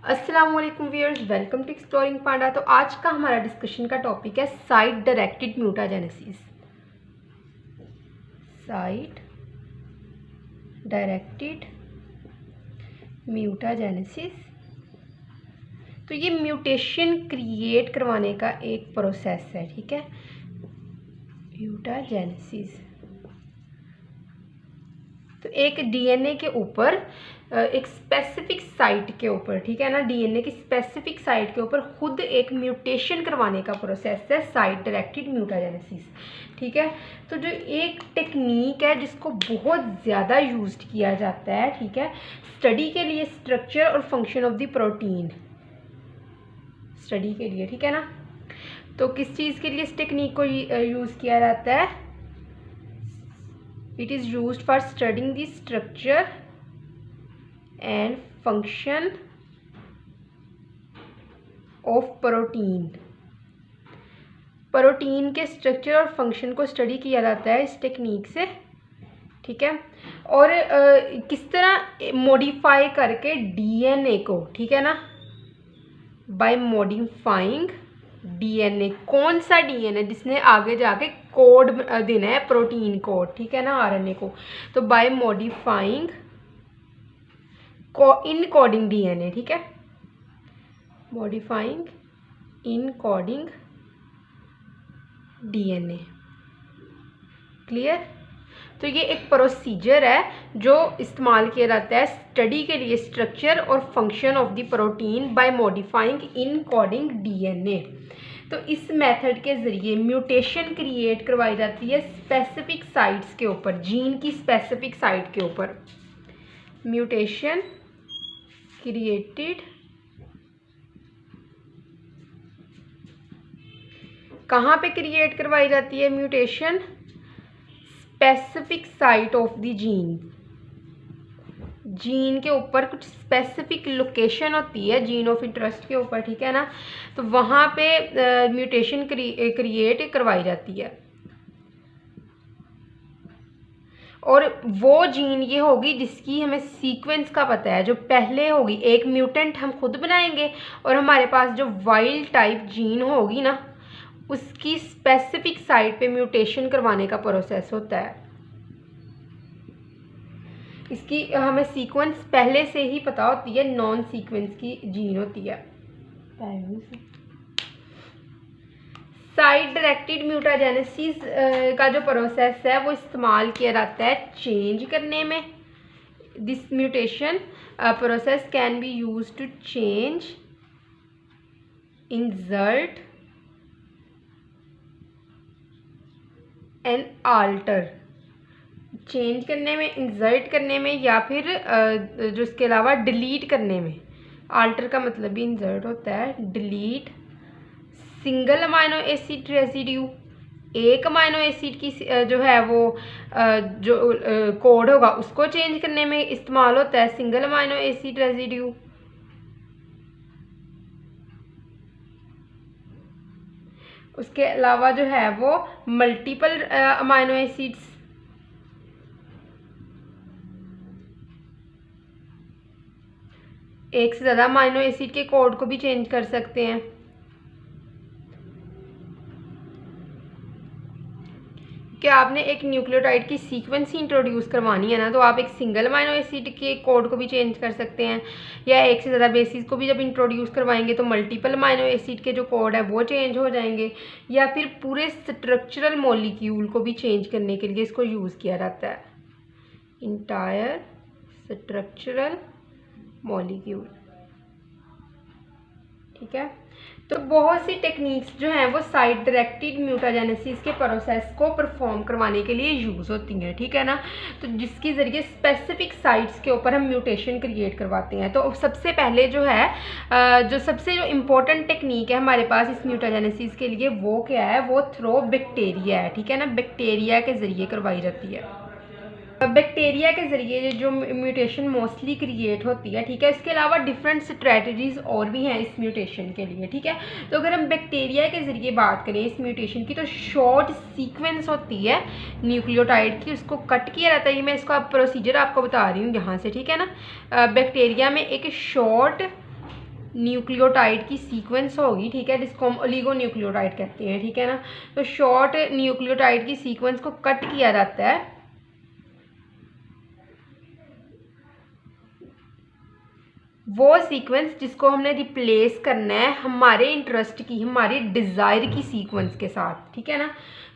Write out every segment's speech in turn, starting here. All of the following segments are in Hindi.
अस्सलाम वालेकुम व्यूअर्स, वेलकम टू एक्सप्लोरिंग पांडा। तो आज का हमारा डिस्कशन का टॉपिक है site directed mutagenesis. Site directed mutagenesis. तो ये म्यूटेशन क्रिएट करवाने का एक प्रोसेस है, ठीक है, म्यूटाजेनेसिस। तो एक डीएनए के ऊपर एक स्पेसिफिक साइट के ऊपर, ठीक है ना, डीएनए की स्पेसिफिक साइट के ऊपर खुद एक म्यूटेशन करवाने का प्रोसेस है साइट डायरेक्टेड म्यूटाजेनेसिस, ठीक है। तो जो एक टेक्निक है जिसको बहुत ज़्यादा यूज्ड किया जाता है, ठीक है, स्टडी के लिए स्ट्रक्चर और function of the protein study के लिए, ठीक है ना। तो किस चीज़ के लिए इस टेक्निक को यूज़ किया जाता है? It is used for studying the structure and function of protein। Protein के स्ट्रक्चर और फंक्शन को स्टडी किया जाता है इस टेक्निक से, ठीक है। और किस तरह मॉडिफाई करके डीएनए को, ठीक है ना, बाय मॉडिफाइंग डीएनए। कौन सा डीएनए? जिसने आगे जाके कोड देना है, प्रोटीन कोड, ठीक है ना, आरएनए को। तो बाय मॉडिफाइंग इनकोडिंग डीएनए, ठीक है, मॉडिफाइंग इनकोडिंग डीएनए। क्लियर? तो ये एक प्रोसीजर है जो इस्तेमाल किया जाता है स्टडी के लिए स्ट्रक्चर और function of the protein bye modifying encoding DNA. तो इस मेथड के ज़रिए म्यूटेशन क्रिएट करवाई जाती है स्पेसिफिक साइट्स के ऊपर, जीन की स्पेसिफिक साइट के ऊपर। म्यूटेशन क्रिएटेड कहाँ पे क्रिएट करवाई जाती है? Mutation specific site of the gene. Gene के ऊपर कुछ स्पेसिफिक लोकेशन होती है जीन ऑफ इंटरेस्ट के ऊपर, ठीक है ना। तो वहाँ पे म्यूटेशन क्रिएट करवाई जाती है। और वो जीन ये होगी जिसकी हमें सीक्वेंस का पता है, जो पहले होगी। एक म्यूटेंट हम खुद बनाएंगे और हमारे पास जो वाइल्ड टाइप जीन होगी ना, उसकी स्पेसिफिक साइट पे म्यूटेशन करवाने का प्रोसेस होता है। इसकी हमें सीक्वेंस पहले से ही पता होती है, नॉन सीक्वेंस की जीन होती है। साइट डायरेक्टेड म्यूटाजेनेसिस का जो प्रोसेस है वो इस्तेमाल किया जाता है चेंज करने में। This mutation process can be use to change, insert and alter. Change करने में, इंसर्ट करने में, या फिर जो इसके अलावा डिलीट करने में। आल्टर का मतलब भी इंसर्ट होता है। Delete single amino acid residue, एक अमाइनो एसिड की जो है वो जो कोड होगा उसको चेंज करने में इस्तेमाल होता है सिंगल अमाइनो एसिड रेसिड्यू। उसके अलावा जो है वो मल्टीपल अमाइनो एसिड्स, एक से ज़्यादा अमाइनो एसिड के कोड को भी चेंज कर सकते हैं। कि आपने एक न्यूक्लियोटाइड की सीक्वेंस ही इंट्रोड्यूस करवानी है ना, तो आप एक सिंगल अमाइनो एसिड के कोड को भी चेंज कर सकते हैं, या एक से ज़्यादा बेसिस को भी जब इंट्रोड्यूस करवाएंगे तो मल्टीपल अमाइनो एसिड के जो कोड है वो चेंज हो जाएंगे, या फिर पूरे स्ट्रक्चरल मॉलिक्यूल को भी चेंज करने के लिए इसको यूज़ किया जाता है। इंटायर स्ट्रक्चरल मॉलिक्यूल, ठीक है। तो बहुत सी टेक्निक्स जो हैं वो साइट डायरेक्टेड म्यूटाजेनेसिस के प्रोसेस को परफॉर्म करवाने के लिए यूज़ होती हैं, ठीक है ना। तो जिसके ज़रिए स्पेसिफिक साइट्स के ऊपर हम म्यूटेशन क्रिएट करवाते हैं। तो सबसे पहले जो है जो इम्पोर्टेंट टेक्निक है हमारे पास इस म्यूटाजेनेसिस के लिए, वो क्या है? वो थ्रो बैक्टीरिया है, ठीक है ना। बैक्टीरिया के ज़रिए करवाई जाती है। बैक्टीरिया के ज़रिए जो म्यूटेशन मोस्टली क्रिएट होती है, ठीक है। इसके अलावा डिफरेंट स्ट्रेटजीज और भी हैं इस म्यूटेशन के लिए, ठीक है। तो अगर हम बैक्टीरिया के ज़रिए बात करें इस म्यूटेशन की, तो शॉर्ट सीक्वेंस होती है न्यूक्लियोटाइड की, उसको कट किया जाता है। ये मैं इसका प्रोसीजर आपको बता रही हूँ यहाँ से, ठीक है ना। बैक्टीरिया में एक शॉर्ट न्यूक्लियोटाइड की सीक्वेंस होगी, ठीक है, जिसको हम ओलिगो न्यूक्लियोटाइड कहते हैं, ठीक है ना। तो शॉर्ट न्यूक्लियोटाइड की सीक्वेंस को कट किया जाता है, वो सीक्वेंस जिसको हमने रिप्लेस करना है हमारे इंटरेस्ट की, हमारी डिज़ायर की सीक्वेंस के साथ, ठीक है ना।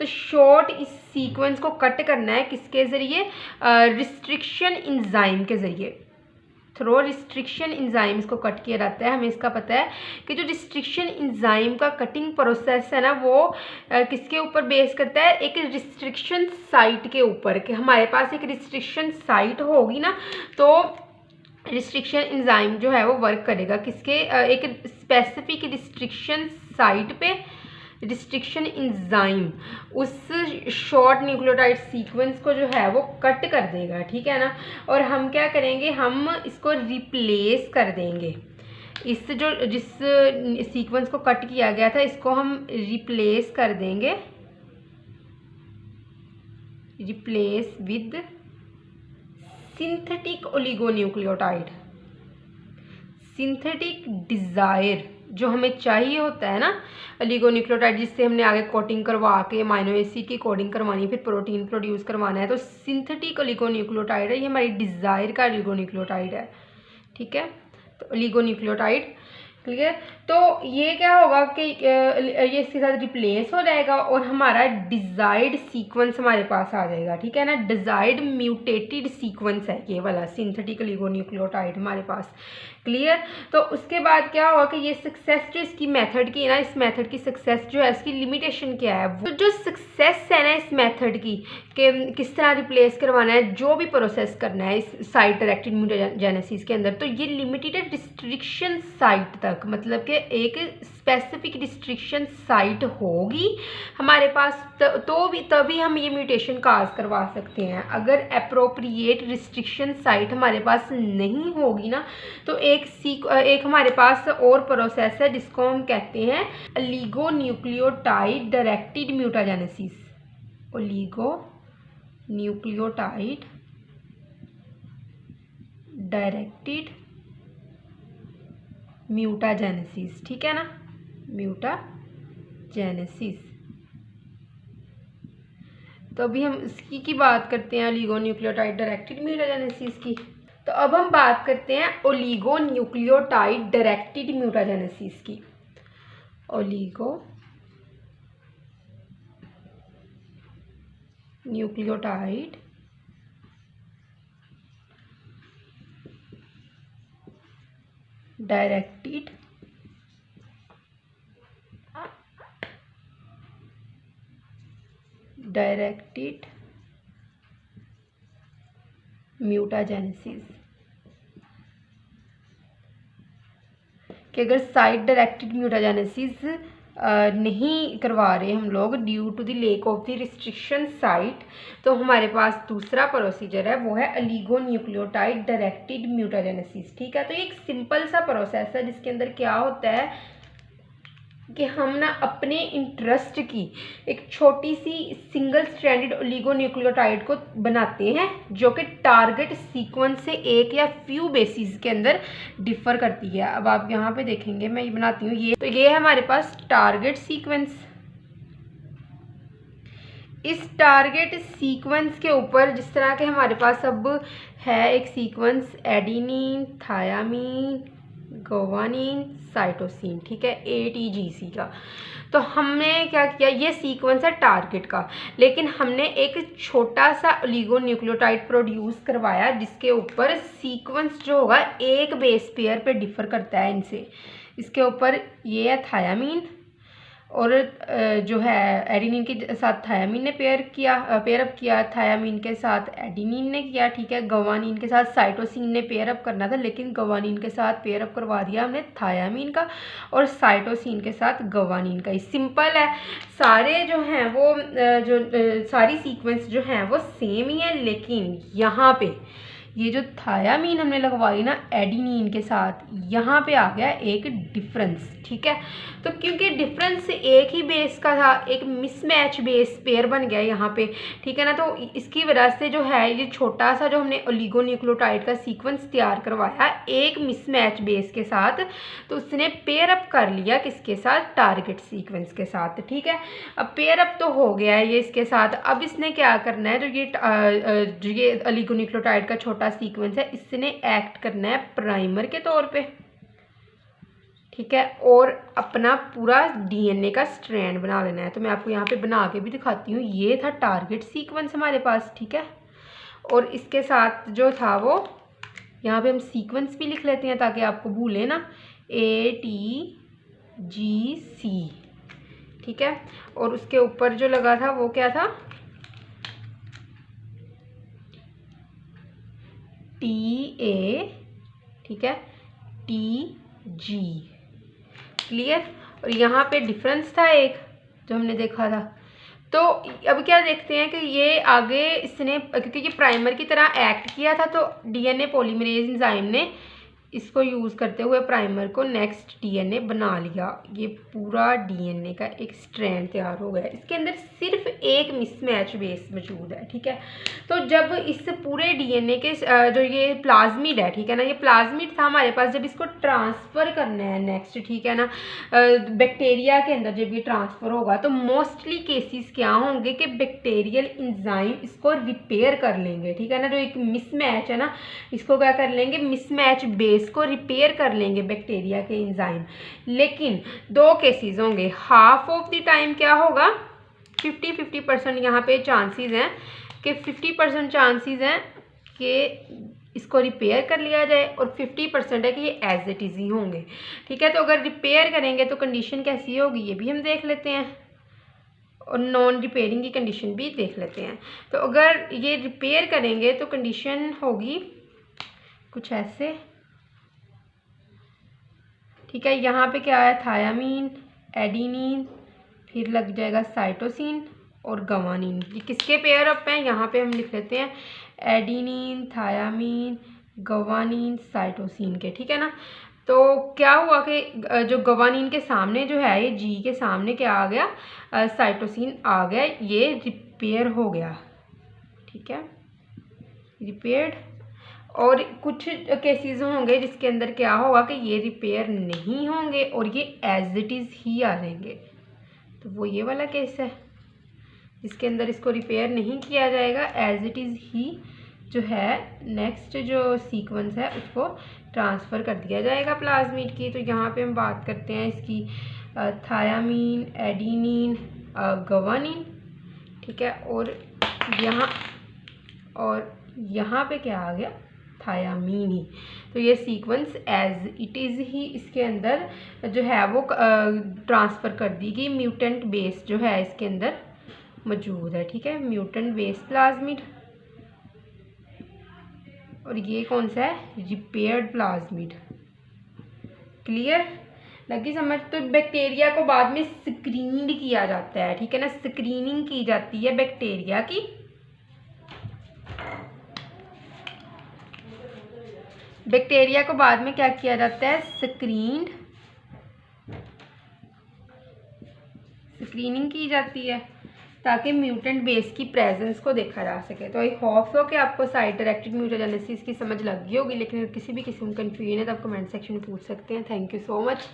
तो शॉर्ट इस सीक्वेंस को कट करना है किसके ज़रिए, रिस्ट्रिक्शन इंजाइम के ज़रिए। थ्रो रिस्ट्रिक्शन इंजाइम्स को कट किया जाता है। हमें इसका पता है कि जो रिस्ट्रिक्शन इंजाइम का कटिंग प्रोसेस है ना, वो किसके ऊपर बेस करता है, एक रिस्ट्रिक्शन साइट के ऊपर, कि हमारे पास एक रिस्ट्रिक्शन साइट होगी ना, तो रिस्ट्रिक्शन इंजाइम जो है वो वर्क करेगा किसके, एक स्पेसिफिक रिस्ट्रिक्शन साइट पे रिस्ट्रिक्शन इंजाइम उस शॉर्ट न्यूक्लियोटाइड सीक्वेंस को जो है वो कट कर देगा, ठीक है ना। और हम क्या करेंगे, हम इसको रिप्लेस कर देंगे, इस जो जिस सीक्वेंस को कट किया गया था इसको हम रिप्लेस कर देंगे, replace with synthetic oligonucleotide. Synthetic desire जो हमें चाहिए होता है ना ओलिगोन्यूक्लियोटाइड, जिससे हमने आगे कोटिंग करवा के अमाइनो एसिड की कोडिंग करवानी है, फिर प्रोटीन प्रोड्यूस करवाना है, तो सिंथेटिक ओलिगोन्यूक्लियोटाइड है, ये हमारी डिज़ायर का ओलिगोन्यूक्लियोटाइड है, ठीक है। तो ओलिगोन्यूक्लियोटाइड क्लियर। तो ये क्या होगा कि ये इसके साथ रिप्लेस हो जाएगा और हमारा डिज़ायर्ड सीक्वेंस हमारे पास आ जाएगा, ठीक है ना। डिज़ायर्ड म्यूटेटेड सीक्वेंस है ये वाला सिंथेटिक ओलिगोन्यूक्लियोटाइड हमारे पास, क्लियर। तो उसके बाद क्या होगा कि ये सक्सेस जो इसकी मेथड की है ना, इस मेथड की सक्सेस जो है इसकी लिमिटेशन क्या है, वो जो सक्सेस है ना इस मेथड की, कि किस तरह रिप्लेस करवाना है, जो भी प्रोसेस करना है इस साइट डायरेक्टेड म्यूटाजेनेसिस के अंदर, तो ये लिमिटेड रिस्ट्रिक्शन साइट तक, मतलब कि एक स्पेसिफिक रिस्ट्रिक्शन साइट होगी हमारे पास, तो भी तभी हम ये म्यूटेशन काज करवा सकते हैं। अगर अप्रोप्रिएट रिस्ट्रिक्शन साइट हमारे पास नहीं होगी ना, तो एक हमारे पास और प्रोसेस है जिसको हम कहते हैं oligonucleotide directed mutagenesis. Oligonucleotide directed mutagenesis, ठीक है ना, म्यूटाजेनेसिस। तो अभी हम इसकी की बात करते हैं ओलिगोन्यूक्लियोटाइड डायरेक्टेड म्यूटाजेनेसिस की। तो अब हम बात करते हैं ओलिगोन्यूक्लियोटाइड डायरेक्टेड म्यूटाजेनेसिस की। ओलिगोन्यूक्लियोटाइड डायरेक्टेड म्यूटाजेनेसिस, कि अगर साइट डायरेक्टेड म्यूटाजेनेसिस नहीं करवा रहे हम लोग due to the lack of the restriction site, तो हमारे पास दूसरा प्रोसीजर है, वो है ओलिगोन्यूक्लियोटाइड डायरेक्टेड म्यूटाजेनेसिस, ठीक है। तो ये एक सिंपल सा प्रोसेस है जिसके अंदर क्या होता है कि हम ना अपने इंटरेस्ट की एक छोटी सी सिंगल स्ट्रैंडेड ओलिगोन्यूक्लियोटाइड को बनाते हैं, जो कि टारगेट सीक्वेंस से एक या फ्यू बेसिस के अंदर डिफर करती है। अब आप यहाँ पे देखेंगे, मैं ये बनाती हूँ, ये तो ये है हमारे पास टारगेट सीक्वेंस। इस टारगेट सीक्वेंस के ऊपर जिस तरह के हमारे पास अब है एक sequence adenine, thiamine, guanine, cytosine, ठीक है, ATGC का। तो हमने क्या किया, ये सीक्वेंस है टारगेट का, लेकिन हमने एक छोटा सा ओलिगोन्यूक्लियोटाइड प्रोड्यूस करवाया जिसके ऊपर सीक्वेंस जो होगा एक बेस पेयर पे डिफर करता है इनसे। इसके ऊपर ये है थायामीन, और जो है एडेनिन के साथ थायामीन ने पेयर अप किया, थायामीन के साथ एडेनिन ने किया, ठीक है। गुआनिन के साथ साइटोसिन ने पेयर अप करना था, लेकिन गुआनिन के साथ पेयर अप करवा दिया हमने थायामीन का, और साइटोसिन के साथ गुआनिन का। सिंपल है, सारे जो हैं वो सारी सीक्वेंस जो हैं वो सेम ही है, लेकिन यहाँ पे ये जो थायामीन हमने लगवाई ना एडेनिन के साथ, यहाँ पे आ गया एक डिफरेंस, ठीक है। तो क्योंकि डिफरेंस एक ही बेस का था, एक मिसमैच बेस पेयर बन गया यहाँ पे, ठीक है ना। तो इसकी वजह से जो है ये छोटा सा जो हमने ओलिगोन्यूक्लियोटाइड का सीक्वेंस तैयार करवाया एक मिसमैच बेस के साथ, तो उसने पेयर अप कर लिया किसके साथ, टारगेट सीक्वेंस के साथ, ठीक है। अब पेयर अप तो हो गया है ये इसके साथ। अब इसने क्या करना है, जो ये ओलिगोन्यूक्लियोटाइड का छोटा सीक्वेंस है, इसने एक्ट करना है प्राइमर के तौर पे, ठीक है, और अपना पूरा डीएनए का स्ट्रैंड बना लेना है। तो मैं आपको यहाँ पे बना के भी दिखाती हूँ। ये था टारगेट सीक्वेंस हमारे पास, ठीक है। और इसके साथ जो था वो यहाँ पे हम सीक्वेंस भी लिख लेते हैं ताकि आपको भूले ना, ATGC, ठीक है। और उसके ऊपर जो लगा था वो क्या था, TA, ठीक है, TG, क्लियर। और यहाँ पे डिफरेंस था एक जो हमने देखा था। तो अब क्या देखते हैं कि ये आगे इसने, क्योंकि ये प्राइमर की तरह एक्ट किया था, तो डीएनए पॉलीमरेज एंजाइम ने इसको यूज़ करते हुए प्राइमर को नेक्स्ट डीएनए बना लिया। ये पूरा डीएनए का एक स्ट्रैंड तैयार हो गया। इसके अंदर सिर्फ एक मिसमैच बेस मौजूद है, ठीक है। तो जब इस पूरे डीएनए के जो ये प्लाज्मिड है, ठीक है ना, ये प्लाज्मिड था हमारे पास, जब इसको ट्रांसफ़र करना है नेक्स्ट, ठीक है ना, बैक्टीरिया के अंदर जब ये ट्रांसफ़र होगा, तो मोस्टली केसेस क्या होंगे कि बैक्टीरियल एंजाइम इसको रिपेयर कर लेंगे, ठीक है ना। जो एक मिसमैच है ना, इसको क्या कर लेंगे, मिसमैच बेस को रिपेयर कर लेंगे बैक्टीरिया के एंजाइम। लेकिन दो केसेस होंगे, हाफ ऑफ द टाइम क्या होगा, 50-50% यहाँ पे चांसेस हैं कि 50% चांसेस हैं कि इसको रिपेयर कर लिया जाए, और 50% है कि ये एज इट इज़ ही होंगे, ठीक है। तो अगर रिपेयर करेंगे तो कंडीशन कैसी होगी ये भी हम देख लेते हैं, और नॉन रिपेयरिंग की कंडीशन भी देख लेते हैं। तो अगर ये रिपेयर करेंगे तो कंडीशन होगी कुछ ऐसे, ठीक है। यहाँ पे क्या है, थायामीन, एडेनिन, फिर लग जाएगा साइटोसिन और गवानीन। ये किसके पेयर अप हैं, यहाँ पे हम लिख लेते हैं एडेनिन, थायामीन, गवानीन, साइटोसिन के, ठीक है ना। तो क्या हुआ कि जो गवानीन के सामने जो है, ये जी के सामने क्या आ गया, साइटोसिन आ गया, ये रिपेयर हो गया, ठीक है, रिपेयर्ड। और कुछ केसेस होंगे जिसके अंदर क्या होगा कि ये रिपेयर नहीं होंगे और ये एज इट इज़ ही आ जाएंगे। तो वो ये वाला केस है जिसके अंदर इसको रिपेयर नहीं किया जाएगा, एज इट इज़ ही जो है नेक्स्ट जो सीक्वेंस है उसको ट्रांसफ़र कर दिया जाएगा प्लाज्मिड की। तो यहाँ पे हम बात करते हैं इसकी थायामीन, एडेनिन, गवानीन, ठीक है। और यहाँ पे क्या आ गया, थायामीन ही। तो ये सीक्वेंस एज इट इज़ ही इसके अंदर जो है वो ट्रांसफ़र कर दी गई। म्यूटेंट बेस जो है इसके अंदर मौजूद है, ठीक है, म्यूटेंट बेस प्लाज्मिड। और ये कौन सा है, रिपेयर्ड प्लाज्मिड, क्लियर, लगी समझ। तो बैक्टीरिया को बाद में स्क्रीन्ड किया जाता है, ठीक है ना, स्क्रीनिंग की जाती है बैक्टीरिया की। बैक्टीरिया को बाद में क्या किया जाता है, स्क्रीनिंग की जाती है ताकि म्यूटेंट बेस की प्रेजेंस को देखा जा सके। तो आई होप सो कि आपको साइट डायरेक्टेड म्यूटाजेनेसिस की समझ लग गई होगी। लेकिन किसी भी किस्म का कन्फ्यूजन है तो आप कमेंट सेक्शन में पूछ सकते हैं। Thank you so much.